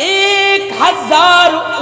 1000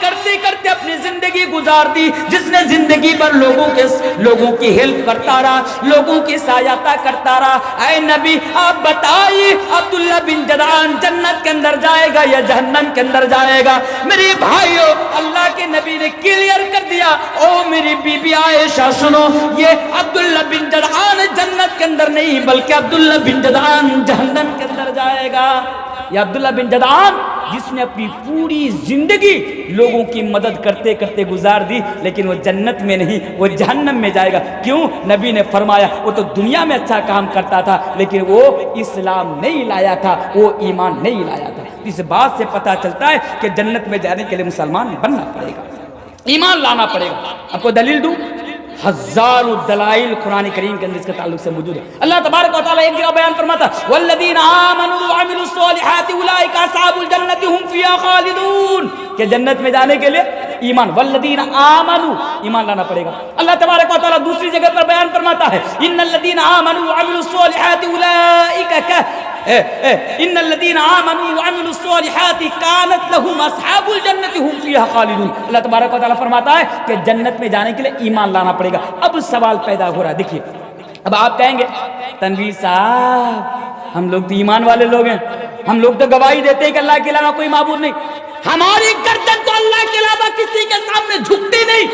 کرتے کرتے اپنی زندگی گزار دی، جس نے زندگی پر لوگوں کی ہیلپ کرتا رہا، لوگوں کی سہایتا کرتا رہا، اے نبی آپ بتائیے عبداللہ بن جدعان جنت کے اندر جائے گا یا جہنم کے اندر جائے گا؟ میرے بھائیو، اللہ کے نبی نے کلیئر کر دیا، او میری بی بی عائشہ سنو، یہ عبداللہ بن جدعان جنت کے اندر نہیں بلکہ عبداللہ بن جدعان جہنم کے اندر جائے گا۔ یہ عبداللہ بن جدعان جس نے اپنی پوری زندگی لوگوں کی مدد کرتے کرتے گزار دی، لیکن وہ جنت میں نہیں، وہ جہنم میں جائے گا۔ کیوں؟ نبی نے فرمایا وہ تو دنیا میں اچھا کام کرتا تھا لیکن وہ اسلام نہیں لایا تھا، وہ ایمان نہیں لایا تھا۔ اس بات سے پتہ چلتا ہے کہ جنت میں جانے کے لیے مسلمان بننا پڑے گا، ایمان لانا پڑے گا۔ آپ کو دلیل دوں؟ ہزاروں دلائل قرآن کریم کے اندر اس کے تعلق سے موجود ہے۔ اللہ تبارک و تعالیٰ ایک جگہ بیان فرماتا والذین آمنوا وعملوا الصالحات اولئک اصحاب الجنۃ هم فیہا خالدون، کہ جنت میں جانے کے لیے ایمان، والذین آمنوا، ایمان لانا پڑے گا۔ اللہ تبارک و تعالیٰ دوسری جگہ پر بیان فرماتا ہے ان الذین آمنوا وعملوا الصالحات اولئک ان الذین آمنوا وعملوا الصالحات كانت لهم اصحاب الجنۃ هم فیہا خالدون۔ اللہ تبارک و تعالیٰ فرماتا ہے کہ جنت میں جانے کے لیے ایمان لانا پڑے گا۔ اب سوال پیدا ہو رہا ہے، دیکھیے اب آپ کہیں گے تنویر صاحب ہم لوگ تو ایمان والے لوگ ہیں، ہم لوگ تو گواہی دیتے ہیں کہ اللہ کے علاوہ کوئی معبود نہیں، ہماری گردن تو اللہ کے علاوہ کسی کے سامنے جھکتی نہیں،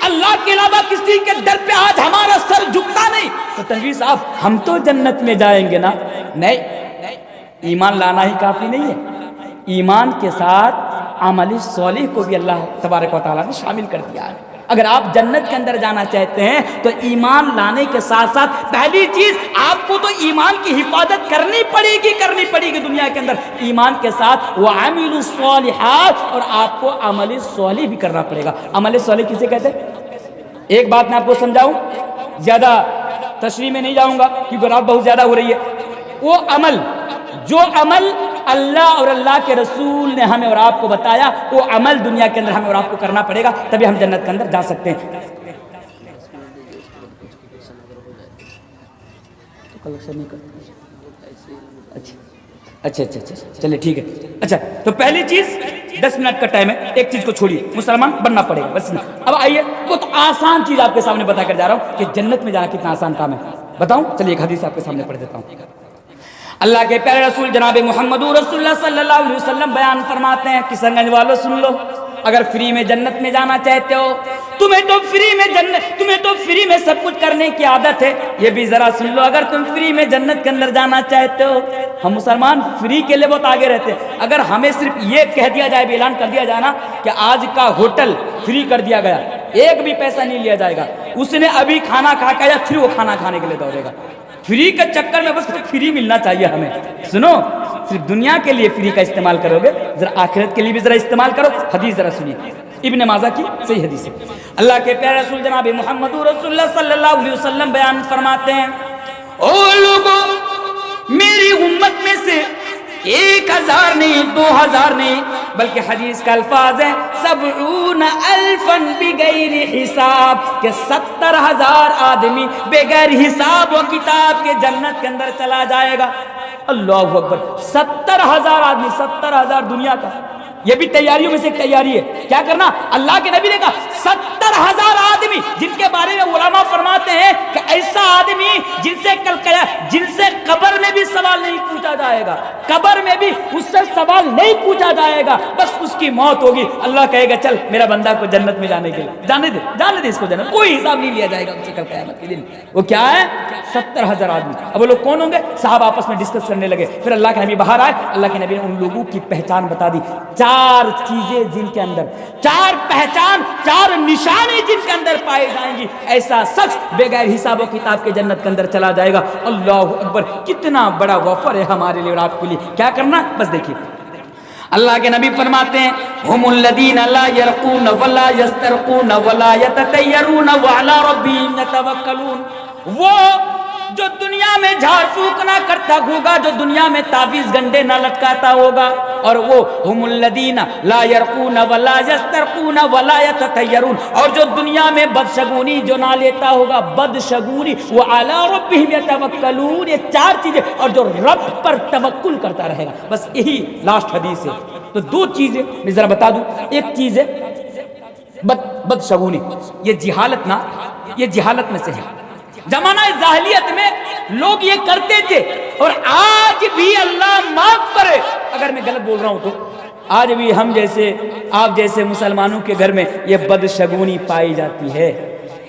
اللہ کے علاوہ کسی کے در پہ آج ہمارا سر جھکتا نہیں، تو تنویر صاحب ہم تو جنت میں جائیں گے نا؟ نہیں، ایمان لانا ہی کافی نہیں ہے، ایمان کے ساتھ عمل صالح کو بھی اللہ تبارک و تعالیٰ نے شامل کر دیا ہے۔ اگر آپ جنت کے اندر جانا چاہتے ہیں تو ایمان لانے کے ساتھ ساتھ پہلی چیز آپ کو تو ایمان کی حفاظت کرنی پڑے گی دنیا کے اندر، ایمان کے ساتھ وعملوا الصالحات، اور آپ کو عمل صالح بھی کرنا پڑے گا۔ عمل صالح کسے کہتے ہیں؟ ایک بات میں آپ کو سمجھاؤں، زیادہ تشریح میں نہیں جاؤں گا کیونکہ رات بہت زیادہ ہو رہی ہے۔ وہ عمل جو عمل اللہ اور اللہ کے رسول نے ہمیں اور آپ کو بتایا، وہ عمل دنیا کے اندر ہمیں اور آپ کو کرنا پڑے گا، تبھی ہم جنت کے اندر جا سکتے ہیں۔ اچھا چلیے ٹھیک ہے۔ اچھا تو پہلی چیز 10 منٹ کا ٹائم ہے، ایک چیز کو چھوڑیے، مسلمان بننا پڑے گا بس۔ اب آئیے وہ تو آسان چیز آپ کے سامنے بتا کر جا رہا ہوں کہ جنت میں جانا کتنا آسان کام ہے، بتاؤں؟ چلیے ایک حدیث آپ کے سامنے پڑھ دیتا ہوں۔ اللہ کے پیارے رسول جناب محمد رسول اللہ صلی اللہ علیہ وسلم بیان فرماتے ہیں، کشن گنج والوں سن لو، اگر فری میں جنت میں جانا چاہتے ہو، تمہیں تو فری میں سب کچھ کرنے کی عادت ہے، یہ بھی ذرا سن لو، اگر تم فری میں جنت کے اندر جانا چاہتے ہو، ہم مسلمان فری کے لیے بہت آگے رہتے ہیں، اگر ہمیں صرف یہ کہہ دیا جائے، بھی اعلان کر دیا جائے نا کہ آج کا ہوٹل فری کر دیا گیا، ایک بھی پیسہ نہیں لیا جائے گا، اس نے ابھی کھانا کھا کے آیا پھر وہ کھانا کھانے کے لیے دوڑے گا، فری کے چکر میں بس فری ملنا چاہیے ہمیں۔ سنو، صرف دنیا کے لیے فری کا استعمال کرو گے، ذرا آخرت کے لیے بھی ذرا استعمال کرو۔ حدیث ذرا سنیے، ابن ماجہ کی صحیح حدیث ہے۔ اللہ کے پیارے رسول جناب محمد رسول اللہ صلی اللہ علیہ وسلم بیان فرماتے ہیں، او لوگوں، میری امت میں سے 1000 نہیں 2000 نہیں بلکہ حدیث کا الفاظ ہے 70,000 بغیر حساب، کہ 70,000 آدمی بغیر حساب و کتاب کے جنت کے اندر چلا جائے گا۔ اللہ اکبر، 70,000 آدمی، 70,000 دنیا کا، یہ بھی تیاریوں میں سے ایک تیاری ہے۔ کیا کرنا؟ اللہ کے نبی نے کہا 70,000 آدمی جن کے بارے میں علماء فرماتے ہیں کہ ایسا آدمی جن سے قبر میں بھی سوال نہیں پوچھا جائے گا، قبر میں بھی اس سے سوال نہیں پوچھا جائے گا، بس اس کی موت ہوگی، اللہ کہے گا چل میرا بندہ کو جنت میں جانے کے لیے جانے دے اس کو جنت، کوئی حساب نہیں لیا جائے گا اس سے کل قیامت کے دن۔ وہ کیا ہے؟ 70,000 آدمی۔ اب وہ لوگ کون ہوں گے؟ صحابہ آپس میں ڈسکس کرنے لگے، پھر اللہ کے نبی باہر آئے، اللہ کے نبی نے ان لوگوں کی پہچان بتا دی، 4 چیزیں جن کے اندر، 4 پہچان، 4 نشانی جن کے اندر پائے جائیں گی، ایسا شخص بغیر حساب و کتاب کے جنت کے اندر چلا جائے گا۔ اللہ اکبر، کتنا بڑا وفر ہے ہمارے لیے اور آپ کے لیے۔ کیا کرنا؟ بس دیکھیے، اللہ کے نبی فرماتے ہیں ہم الذین لا یرقون ولا یسترقون ولا یتطیرون وعلی ربہم یتوکلون، وہ جو دنیا میں جھاڑ پھونک نہ کرتا ہوگا، جو دنیا میں تعویذ گنڈے نہ لٹکاتا ہوگا، اور وہ ہم الذین لا یرقون ولا یسترقون ولا یتطیرون، اور جو دنیا میں بدشگونی جو نہ لیتا ہوگا، بدشگونی، وعلی ربہم یتوکلون، یہ 4 چیزیں، اور جو رب پر توکل کرتا رہے گا۔ بس یہی لاسٹ حدیث ہے، تو دو چیزیں میں ذرا بتا دوں. ایک چیز ہے بدشگونی. یہ جہالت نا، یہ جہالت میں سے ہے. زمانہ جاہلیت میں لوگ یہ کرتے تھے، اور آج بھی اللہ معاف کرے اگر میں غلط بول رہا ہوں تو، آج بھی ہم جیسے آپ جیسے مسلمانوں کے گھر میں یہ بدشگونی پائی جاتی ہے.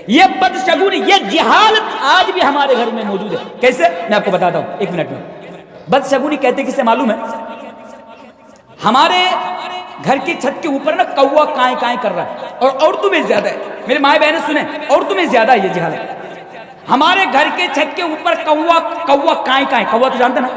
یہ بدشگونی، یہ جہالت آج بھی ہمارے گھر میں موجود ہے. کیسے؟ میں آپ کو بتاتا ہوں ایک منٹ میں. بدشگونی کہتے کسے معلوم ہے؟ ہمارے گھر کی چھت کے اوپر نا کوا کائیں کائیں کر رہا ہے، اور عورتوں میں زیادہ ہے. میرے مائیں بہنیں سنیں، عورتوں میں زیادہ ہے یہ جہالت. ہمارے گھر کے چھت کے اوپر کوا کائیں کائیں، کوا تو جانتے نا،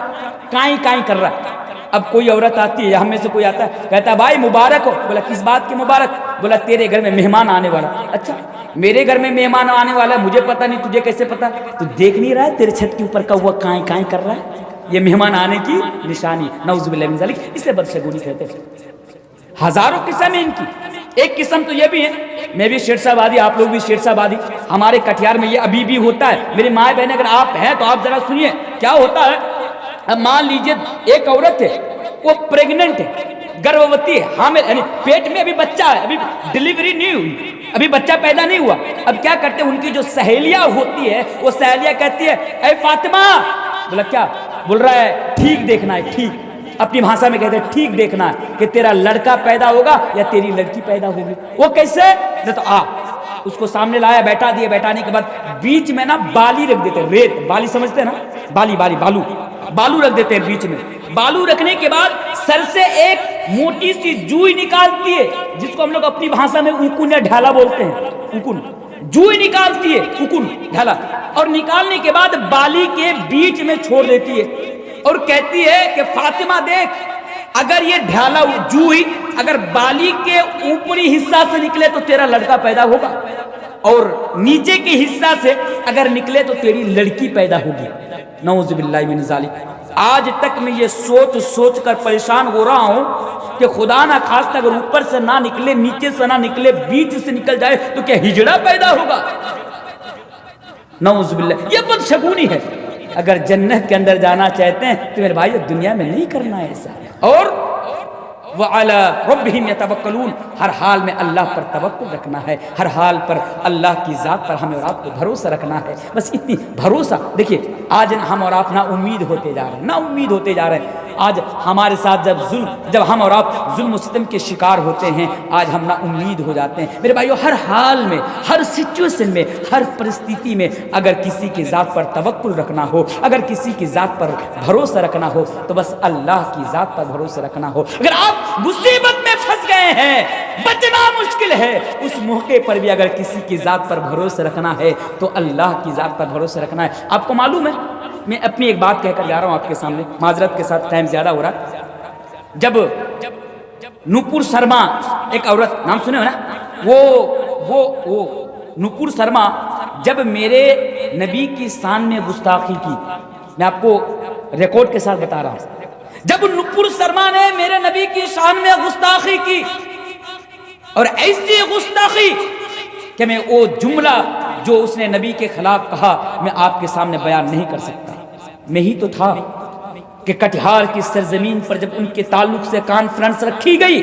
کائیں کائیں کر رہا ہے. اب کوئی عورت آتی ہے یا ہم میں سے کوئی آتا ہے کہتا ہے بھائی مبارک ہو. بولا کس بات کی مبارک؟ بولا تیرے گھر میں مہمان آنے والا. اچھا میرے گھر میں مہمان آنے والا ہے، مجھے پتہ نہیں، تجھے کیسے پتہ؟ تو دیکھ نہیں رہا ہے تیرے چھت کے اوپر کوا کائیں کائیں کر رہا ہے؟ یہ مہمان آنے کی نشانی. نعوذ باللہ من ذالک. اسے بدشگونی کہتے ہیں. ہزاروں قسم ہیں ان کی. ایک قسم تو یہ بھی ہے، میں بھی شیر صاحب آدھی، آپ لوگ بھی شیر صاحب آدھی، ہمارے کٹیہار میں یہ ابھی بھی ہوتا ہے. میری ماں بہن اگر آپ ہیں تو آپ ذرا سنیے کیا ہوتا ہے. اب مان لیجئے ایک عورت ہے، وہ پریگننٹ ہے، گربھوتی ہے، حامل، یعنی پیٹ میں ابھی بچہ ہے، ابھی ڈلیوری نہیں ہوئی، ابھی بچہ پیدا نہیں ہوا. اب کیا کرتے ہیں، ان کی جو سہیلیاں ہوتی ہے وہ سہیلیاں کہتی ہے اے فاطمہ. بولا کیا؟ بول رہا ہے ٹھیک دیکھنا ہے. ٹھیک اپنی بھاشا میں کہتے ہیں ٹھیک دیکھنا ہے کہ تیرا لڑکا پیدا ہوگا یا تیری لڑکی پیدا ہوگی. وہ کیسے؟ تو اس کو سامنے لایا، بیٹھا دیا. بیٹھانے کے بعد بیچ میں نا بالی رکھ دیتے ہیں، ریت بالی سمجھتے ہیں نا، بالو رکھ دیتے ہیں بیچ میں. بالو رکھنے کے بعد سر سے ایک موٹی سی جوئی نکالتی ہے، جس کو ہم لوگ اپنی بھاشا میں اکن یا ڈھالا بولتے ہیں. اکن جوئی نکالتی ہے، اکن ڈھالا، اور نکالنے کے بعد بالی کے بیچ میں چھوڑ دیتی ہے اور کہتی ہے کہ فاطمہ دیکھ، اگر یہ ڈھالا جوئی اگر بالی کے اوپری حصہ سے نکلے تو تیرا لڑکا پیدا ہوگا، اور نیچے کے حصہ سے اگر نکلے تو تیری لڑکی پیدا ہوگی. نعوذ باللہ من ذالک. آج تک میں یہ سوچ سوچ کر پریشان ہو رہا ہوں کہ خدا نہ خواستہ اگر اوپر سے نہ نکلے، نیچے سے نہ نکلے، بیچ سے نکل جائے تو کیا ہجڑا پیدا ہوگا؟ نعوذ باللہ. یہ بدشگونی ہے. اگر جنت کے اندر جانا چاہتے ہیں تو میرے بھائی دنیا میں نہیں کرنا ہے ایسا. اور وَعَلَىٰ رَبِّهِمْ يَتَوَكَّلُونَ، ہر حال میں اللہ پر توکل رکھنا ہے، ہر حال پر اللہ کی ذات پر ہمیں اور آپ کو بھروسہ رکھنا ہے. بس اتنی بھروسہ. دیکھیے آج ہم اور آپ نا امید ہوتے جا رہے ہیں. آج ہمارے ساتھ جب ہم اور آپ ظلم و ستم کے شکار ہوتے ہیں، آج ہم نا امید ہو جاتے ہیں. میرے بھائیو ہر حال میں، ہر سچویشن میں، ہر پرستیتی میں اگر کسی کی ذات پر توکل رکھنا ہو، اگر کسی کی ذات پر بھروسہ رکھنا ہو تو بس اللہ کی ذات پر بھروسہ رکھنا ہو. اگر آپ مصیبت میں پھنس گئے ہیں، بچنا مشکل ہے، اس موقع پر بھی اگر کسی کی ذات پر بھروسہ رکھنا ہے تو اللہ کی ذات پر بھروسہ رکھنا ہے. آپ کو معلوم ہے، میں اپنی ایک بات کہہ کر جا رہا ہوں آپ کے سامنے، معذرت کے ساتھ ٹائم زیادہ ہو رہا ہے. جب نوپور شرما ایک عورت، نام سنے ہو نا، وہ نوپور شرما جب میرے نبی کی شان میں گستاخی کی، میں آپ کو ریکارڈ کے ساتھ بتا رہا ہوں، جب نوپور شرما نے میرے نبی کی شان میں گستاخی کی، اور ایسی گستاخی کہ میں وہ جملہ جو اس نے نبی کے خلاف کہا میں آپ کے سامنے بیان نہیں کر سکتا. میں ہی تو تھا کہ کٹیہار کی سرزمین پر جب ان کے تعلق سے کانفرنس رکھی گئی،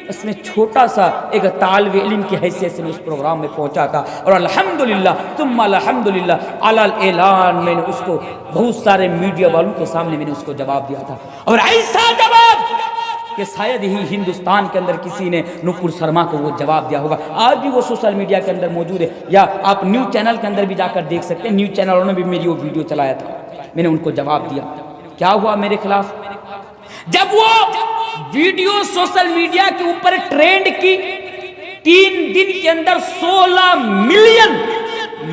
اس میں چھوٹا سا ایک طالب علم کی حیثیت سے میں اس پروگرام میں پہنچا تھا، اور الحمدللہ ثم الحمدللہ علی الاعلان میں نے اس کو بہت سارے میڈیا والوں کے سامنے میں نے اس کو جواب دیا تھا، اور ایسا جواب کہ شاید ہی ہندوستان کے اندر کسی نے نوپور شرما کو وہ جواب دیا ہوگا. آج بھی وہ سوشل میڈیا کے اندر موجود ہے، یا آپ نیوز چینل کے اندر بھی جا کر دیکھ سکتے ہیں. نیوز چینلوں نے بھی میری وہ ویڈیو چلایا تھا، میں نے ان کو جواب دیا. کیا ہوا میرے خلاف؟ جب وہ ویڈیو سوشل میڈیا کے اوپر ٹرینڈ کی، 3 دن کے اندر 16 ملین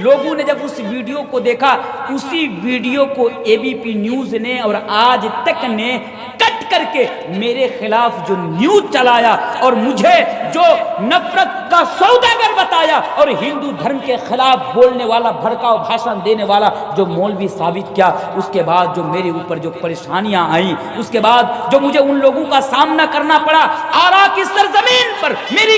لوگوں نے جب اس ویڈیو کو دیکھا، اسی ویڈیو کو اے بی پی نیوز نے اور آج تک نے کٹ کر کے میرے خلاف جو نیوز چلایا اور مجھے جو نفرت کا سوداگر بتایا اور ہندو دھرم کے خلاف بولنے والا، بھڑکاؤ بھاشن دینے والا جو مولوی ثابت کیا، اس کے بعد جو میرے اوپر جو پریشانیاں آئیں، اس کے بعد جو مجھے ان لوگوں کا سامنا کرنا پڑا، آرا کی سرزمین پر میری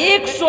100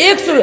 100।